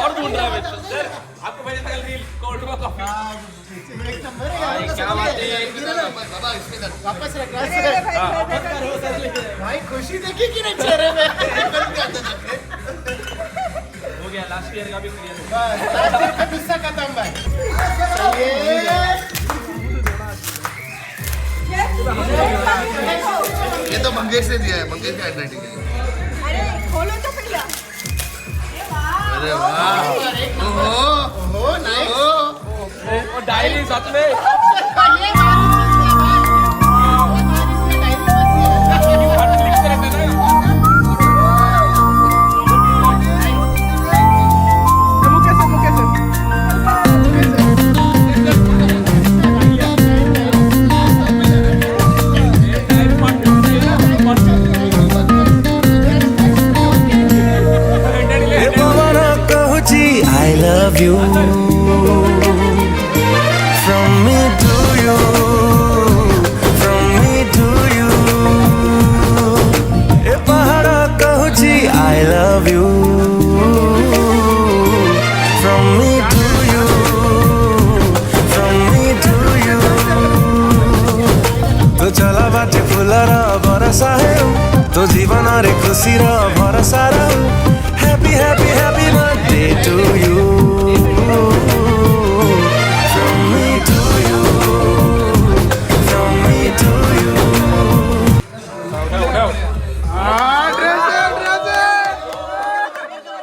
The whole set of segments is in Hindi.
और ढूंढ रहा है सर, आपको मैंने कल रील कोल्ड में कॉफी एक नंबर है। क्या बात है बाबा, इसमें वापस रख भाई, खुशी देखी कि नहीं चेहरे में। हो गया, लास्ट ईयर का भी क्लियर हो गया, लास्ट ईयर का गुस्सा खत्म भाई। ये तो मंगेश ने दिया है, मंगेश का हैंडराइटिंग है। अरे खोलो तो भैया। अरे वाह, ओहो नाइस, और डायरी साथ में I love you from me to you, from me to you. ए पहाड़ा कहूची I love you from me to you, from me to you. तो चला बाटे फुलर बरसा है, तो जीवन रे खुशी रा भरसा रा। Happy happy happy birthday to you, from me to you, from me to you.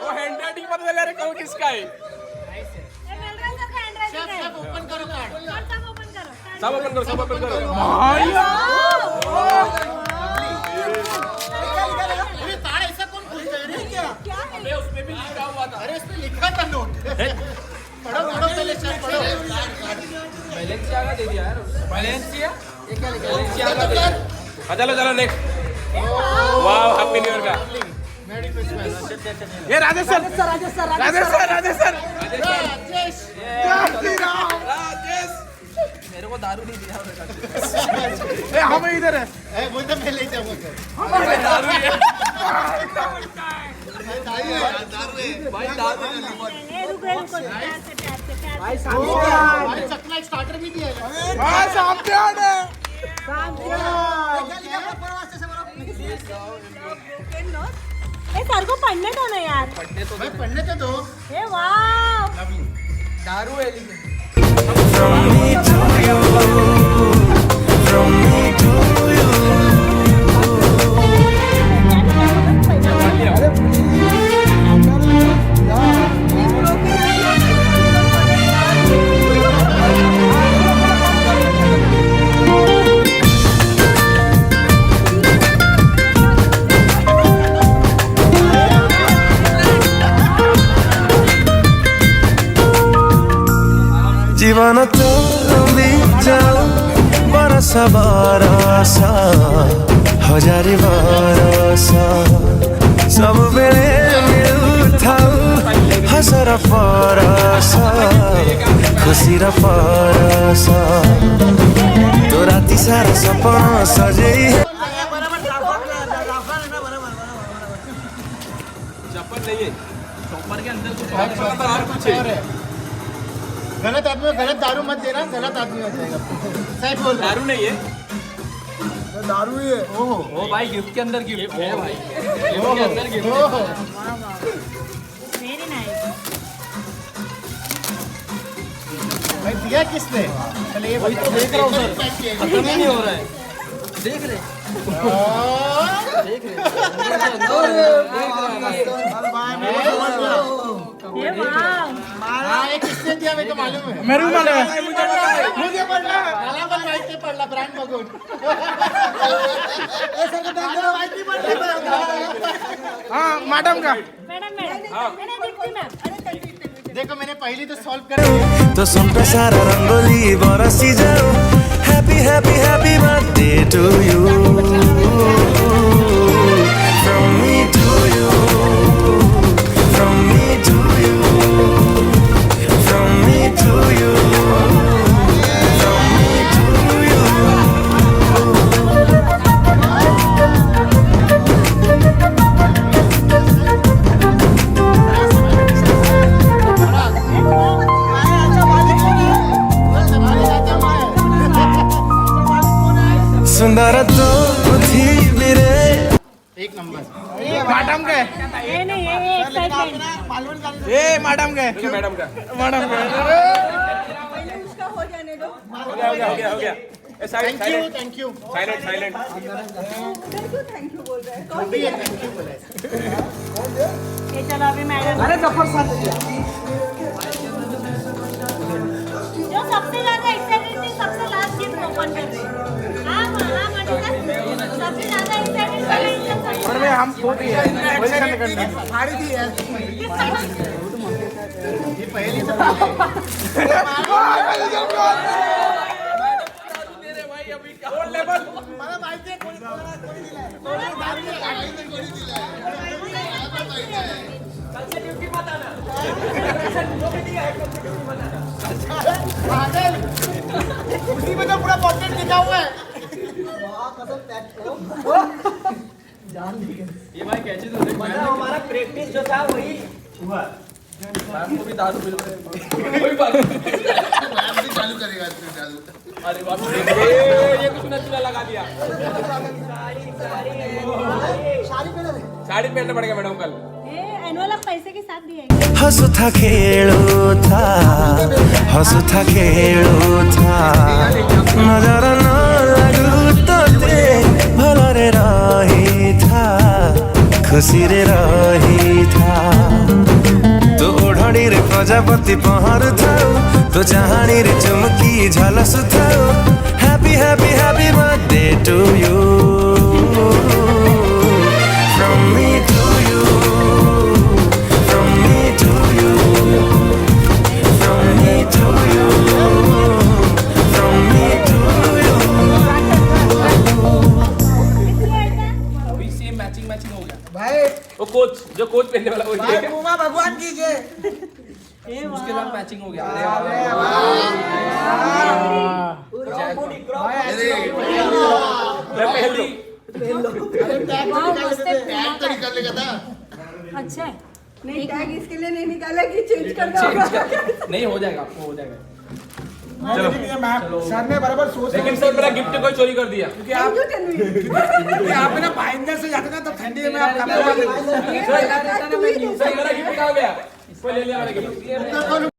वो हैंडराइटिंग पता चला रे कौन किसका है। सब ओपन करो कार्ड, सब ओपन करो, सब ओपन करो, सब ओपन करो। अबे उसमें भी लिखा हुआ था। अरे इसमें लिखा था नोट। पढ़ो पढ़ो पहले, सर पढ़ो। बैलेंसियागा दे दिया यार, बैलेंसिया ये क्या लिखा है, बैलेंसियागा दे दिया। चलो चलो नेक्स्ट। वाह, हैप्पी न्यू ईयर का मेरी क्रिसमस। ये Rajesh sir, Rajesh sir, Rajesh sir, Rajesh sir, Rajesh Rajesh मेरे को दारू नहीं दिया। ए हमें इधर है, ए वो तो मैं ले जाऊंगा। हमें दारू है, भाई दारू रुको भाई चकना स्टार्टर भी दिया है भाई चैंपियन है। ए सर को पढ़ने दो ना यार, भाई पढ़ने तो दो। ए वाह, दारू है लेकिन। From me to you, from me to you. जीवन तो बीजाओ बरसा बरसा हजारी बरसा सब बेले मिलुथाउ हसर परसा खुशी र परसा तो राति सारा सपना सजेई चप्पल नहीं है, चप्पल के अंदर कुछ और है। गलत आदमी गलत दारू मत देना, गलत आदमी हो जाएगा। सही बोल रहा है। दारू नहीं है, दारू ही है। ओहो ओ भाई गिफ्ट के अंदर गिफ्ट है भाई, गिफ्ट के अंदर गिफ्ट है। ओहो वेरी नाइस। भाई दिया किसने? चलिए ये तो देख रहा हूँ सर, खत्म ही नहीं हो रहा है। देख रहे देख रहे ए वाह, हाँ ये किसने दिया मेरे को मालूम है। मेरे को मालूम है, मुझे पढ़ना काला बन वाइट पे पढ़ला ब्रांड मगोट। ऐसा का बैंक का वाइट नहीं पढ़ला। हाँ मैडम का। मैडम मैडम दीप्ति मैम, देखो मैंने पहली तो सॉल्व कर तो सुन पे सारा रंगोली बरसी जाओ happy happy happy birthday to you from me to you from me to you from me to you from me to you madam के ये नहीं ये एक्साइटमेंट ए मैडम के मैडम का मैडम के पहले उसका हो जाने दो। हो गया thank you thank you silent silent thank you बोल रहे हैं कौन भी थैंक यू बोला है। ये चलो अभी मैडम अरे जफर साथ जो सबसे ज्यादा एक्साइटेड थी सबसे लास्ट गिफ्ट ओपन कर रहे हैं। हाँ मणिका सबसे ज्यादा एक्साइटेड और वे हम खुद ही है वही करने करना है। फाड़ी दी है ये पहली तो उसी में तो पूरा पॉकेट लिखा हुआ है ये भाई कैची तो देख हमारा प्रैक्टिस जो था वही हुआ मैम को भी दारू मिल कोई बात नहीं चालू करेगा इसमें चालू अरे बाप रे ये कुछ नचना लगा दिया साड़ी पहनना पड़ेगा मैडम कल ये एनवलप पैसे के साथ दिए हंसुथा खेलुथा हंसुथा खेलुथा नजर न लागू तोते भलरे रहिथा खुशी रे रहिथा तो ओढ़णी रे प्रजापति पहर थाओ तो चाहाणी रे चुमकी झलस थाओ happy happy happy birthday to you from me to you from me to you from me to you from me to you अभी सेम मैचिंग मैचिंग हो गया भाई वो कोच जो कोच पहनने वाला वही भाई है मुमा भगवान की जय उसके साथ मैचिंग हो गया मैं पहन लूं टैग तो निकालने का था अच्छा है नहीं टैग इसके लिए नहीं निकाला कि चेंज करना होगा नहीं हो जाएगा आपको हो जाएगा चलो सर ने बराबर सोच लेकिन सर मेरा गिफ्ट कोई चोरी कर दिया क्योंकि आप ना भाईंदर से जाते ना तो ठंडी में आप कपड़े सर मेरा गिफ्ट कहाँ गया इसको ले लिया मेरा गिफ्ट